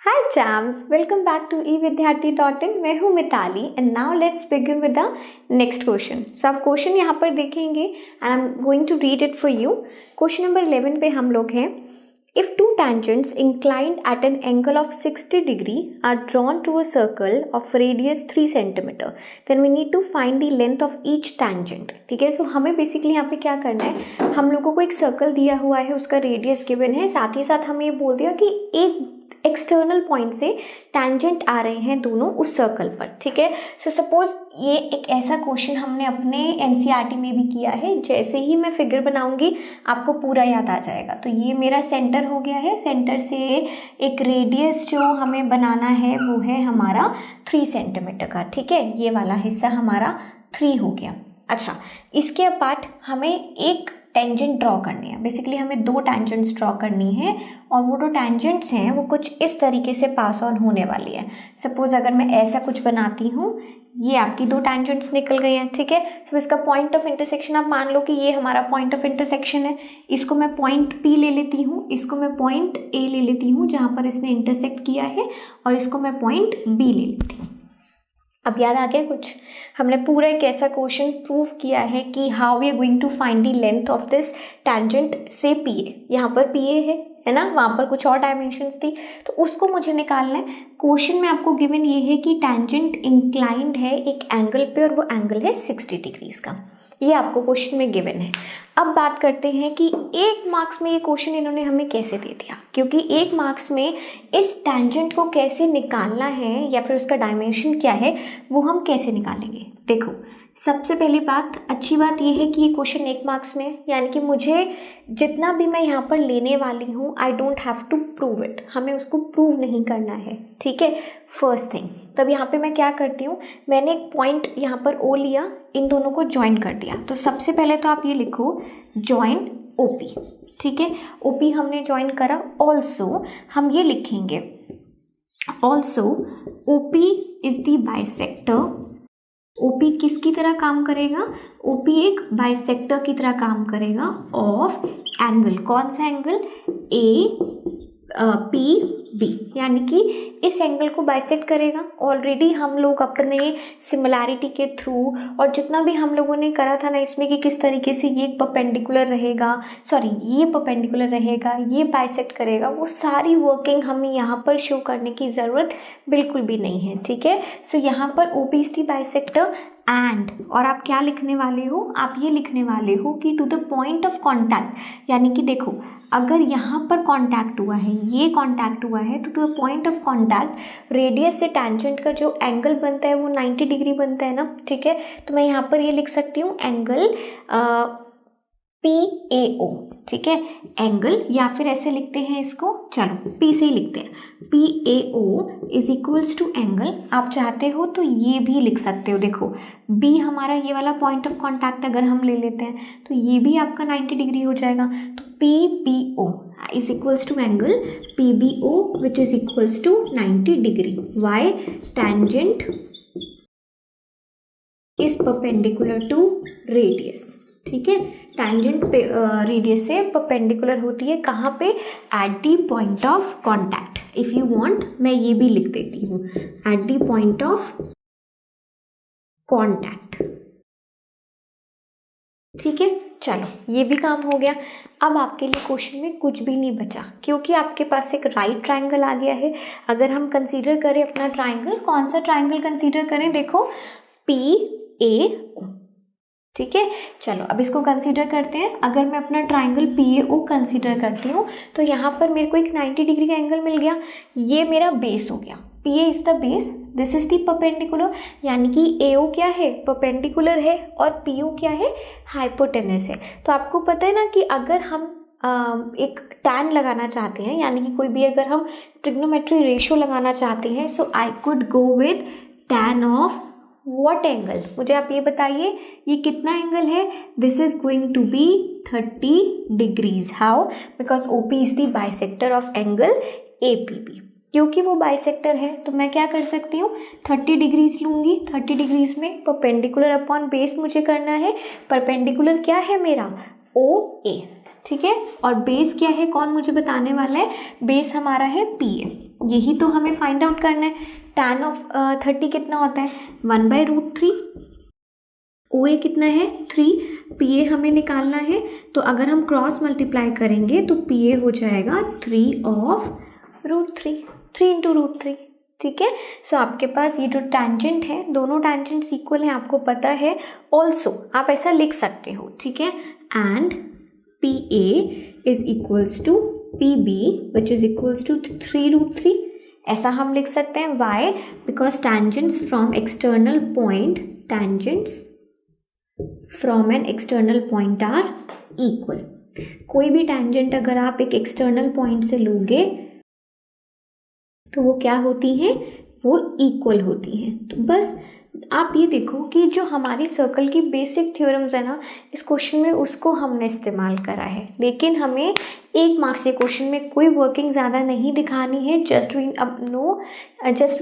Hi champs, welcome back to evidyarthi.in। मैं हूँ Mitali and now let's begin with the next question. So आप question यहाँ पर देखेंगे and I am going to read it for you. Question number 11 पे हम लोग हैं। If two tangents inclined at an angle of 60 degree are drawn to a circle of radius 3 centimeter, then we need to find the length of each tangent। ठीक है, तो हमें basically यहाँ पे क्या करना है, हम लोगों को एक सर्कल दिया हुआ है, उसका रेडियस गिवन है, साथ ही साथ हमें ये बोल दिया कि एक एक्सटर्नल पॉइंट से टैंजेंट आ रहे हैं दोनों उस सर्कल पर। ठीक है, सो सपोज ये एक ऐसा क्वेश्चन हमने अपने एनसीईआरटी में भी किया है। जैसे ही मैं फिगर बनाऊंगी आपको पूरा याद आ जाएगा। तो ये मेरा सेंटर हो गया है, सेंटर से एक रेडियस जो हमें बनाना है वो है हमारा 3 सेंटीमीटर का। ठीक है, ये वाला हिस्सा हमारा 3 हो गया। अच्छा, इसके अपार्ट हमें एक टेंजेंट ड्रॉ करनी है। बेसिकली हमें 2 टेंजेंट्स ड्रॉ करनी है और वो 2 टेंजेंट्स हैं वो कुछ इस तरीके से पास ऑन होने वाली है। सपोज अगर मैं ऐसा कुछ बनाती हूँ, ये आपकी 2 टेंजेंट्स निकल गई हैं। ठीक है, तो इसका पॉइंट ऑफ इंटरसेक्शन आप मान लो कि ये हमारा पॉइंट ऑफ इंटरसेक्शन है। इसको मैं पॉइंट P ले लेती हूँ, इसको मैं पॉइंट A ले लेती हूँ जहाँ पर इसने इंटरसेक्ट किया है, और इसको मैं पॉइंट B ले लेती हूँ। अब याद आ गया कुछ? हमने पूरा एक ऐसा क्वेश्चन प्रूव किया है कि how we are going to find the length of this tangent से PA। यहाँ पर PA है ना, वहाँ पर कुछ और डायमेंशंस थी, तो उसको मुझे निकालना है। क्वेश्चन में आपको गिवन ये है कि टैंजेंट इंक्लाइंड है एक एंगल पे और वो एंगल है 60 डिग्रीज का। ये आपको क्वेश्चन में गिवन है। अब बात करते हैं कि 1 मार्क्स में ये क्वेश्चन इन्होंने हमें कैसे दे दिया, क्योंकि 1 मार्क्स में इस टैंजेंट को कैसे निकालना है या फिर उसका डायमेंशन क्या है वो हम कैसे निकालेंगे। देखो, सबसे पहली बात, अच्छी बात ये है कि ये क्वेश्चन 1 मार्क्स में है, यानी कि मुझे जितना भी मैं यहाँ पर लेने वाली हूँ I don't have to prove it, हमें उसको प्रूव नहीं करना है। ठीक है, फर्स्ट थिंग। तब यहाँ पे मैं क्या करती हूँ, मैंने एक पॉइंट यहाँ पर O लिया, इन दोनों को ज्वाइन कर दिया। तो सबसे पहले तो आप ये लिखो ज्वाइन OP। ठीक है, OP हमने ज्वाइन करा। ऑल्सो हम ये लिखेंगे, also OP is the bisector. OP किसकी तरह काम करेगा? OP एक बाइसेक्टर की तरह काम करेगा ऑफ एंगल। कौन सा एंगल? APB, यानी कि इस एंगल को बाइसेक्ट करेगा। ऑलरेडी हम लोग अपने सिमिलैरिटी के थ्रू और जितना भी हम लोगों ने करा था ना इसमें कि किस तरीके से ये परपेंडिकुलर रहेगा, सॉरी ये परपेंडिकुलर रहेगा, ये बाइसेक्ट करेगा, वो सारी वर्किंग हमें यहाँ पर शो करने की ज़रूरत बिल्कुल भी नहीं है। ठीक है, सो यहाँ पर OP is the bisector and, और आप क्या लिखने वाले हो, आप ये लिखने वाले हो कि to the point of contact, यानी कि देखो अगर यहाँ पर कांटेक्ट हुआ है, ये कांटेक्ट हुआ है, तो to the point of contact radius से टैंजेंट का जो एंगल बनता है वो 90 डिग्री बनता है ना। ठीक है, तो मैं यहाँ पर ये लिख सकती हूँ एंगल PAO। ठीक है, एंगल, या फिर ऐसे लिखते हैं इसको, चलो P से ही लिखते हैं, PAO is equals to angle. आप चाहते हो तो ये भी लिख सकते हो। देखो B हमारा ये वाला पॉइंट ऑफ कांटेक्ट अगर हम ले लेते हैं तो ये भी आपका 90 डिग्री हो जाएगा। तो PBO is equals to angle PBO which is equals to 90 degree. Why? Tangent is perpendicular to radius. ठीक है, टैंजेंट रेडियस से परपेंडिकुलर होती है कहाँ पे? At the point of contact. If you want मैं ये भी लिख देती हूँ, at the point of contact. ठीक है, चलो ये भी काम हो गया। अब आपके लिए क्वेश्चन में कुछ भी नहीं बचा, क्योंकि आपके पास एक राइट ट्राइंगल आ गया है। अगर हम कंसीडर करें अपना ट्राइंगल, कौन सा ट्राइंगल कंसीडर करें? देखो PAO। ठीक है, चलो अब इसको कंसीडर करते हैं। अगर मैं अपना ट्राइंगल PAO कंसीडर करती हूँ तो यहाँ पर मेरे को एक 90 डिग्री का एंगल मिल गया। ये मेरा बेस हो गया, PA is the base, this is the perpendicular, यानी कि AO क्या है? परपेंडिकुलर है, और PO क्या है? हाइपोटेनस है। तो आपको पता है ना कि अगर हम एक टैन लगाना चाहते हैं, यानी कि कोई भी अगर हम ट्रिग्नोमेट्री रेशियो लगाना चाहते हैं, so I could go with tan of what angle? मुझे आप ये बताइए, ये कितना एंगल है? This is going to be 30 degrees. How? Because OP is the bisector of angle APB। क्योंकि वो बाइसेक्टर है तो मैं क्या कर सकती हूँ, 30 डिग्रीज लूंगी। 30 डिग्रीज में परपेंडिकुलर अपॉन बेस मुझे करना है। परपेंडिकुलर क्या है मेरा? OA। ठीक है, और बेस क्या है, कौन मुझे बताने वाला है? बेस हमारा है PA। यही तो हमें फाइंड आउट करना है। tan ऑफ 30 कितना होता है 1/√3। OA कितना है 3, PA हमें निकालना है, तो अगर हम क्रॉस मल्टीप्लाई करेंगे तो PA हो जाएगा 3/√3, 3 इंटू √3। ठीक है, सो आपके पास ये जो टेंजेंट है, दोनों टेंजेंट्स इक्वल हैं, आपको पता है। ऑल्सो आप ऐसा लिख सकते हो, ठीक है, and PA is equals to PB which is equals to 3√3। ऐसा हम लिख सकते हैं। Why? Because tangents from external point, tangents from an external point are equal. कोई भी टेंजेंट अगर आप एक एक्सटर्नल पॉइंट से लोगे तो वो क्या होती हैं, वो इक्वल होती हैं। तो बस आप ये देखो कि जो हमारी सर्कल की बेसिक थ्योरम्स है ना, इस क्वेश्चन में उसको हमने इस्तेमाल करा है, लेकिन हमें 1 मार्क्स के क्वेश्चन में कोई वर्किंग ज़्यादा नहीं दिखानी है। Just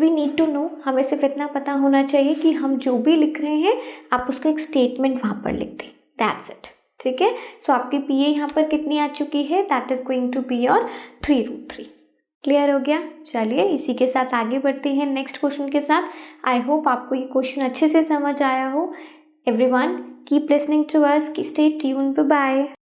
we need to know, हमें सिर्फ इतना पता होना चाहिए कि हम जो भी लिख रहे हैं आप उसका एक स्टेटमेंट वहाँ पर लिख दें, दैट्स इट। ठीक है, सो आपकी PA यहाँ पर कितनी आ चुकी है, that is going to be your 3√3। Clear हो गया? चलिए इसी के साथ आगे बढ़ते हैं नेक्स्ट क्वेश्चन के साथ। आई होप आपको ये क्वेश्चन अच्छे से समझ आया हो। Everyone keep listening to us, stay tuned, bye bye.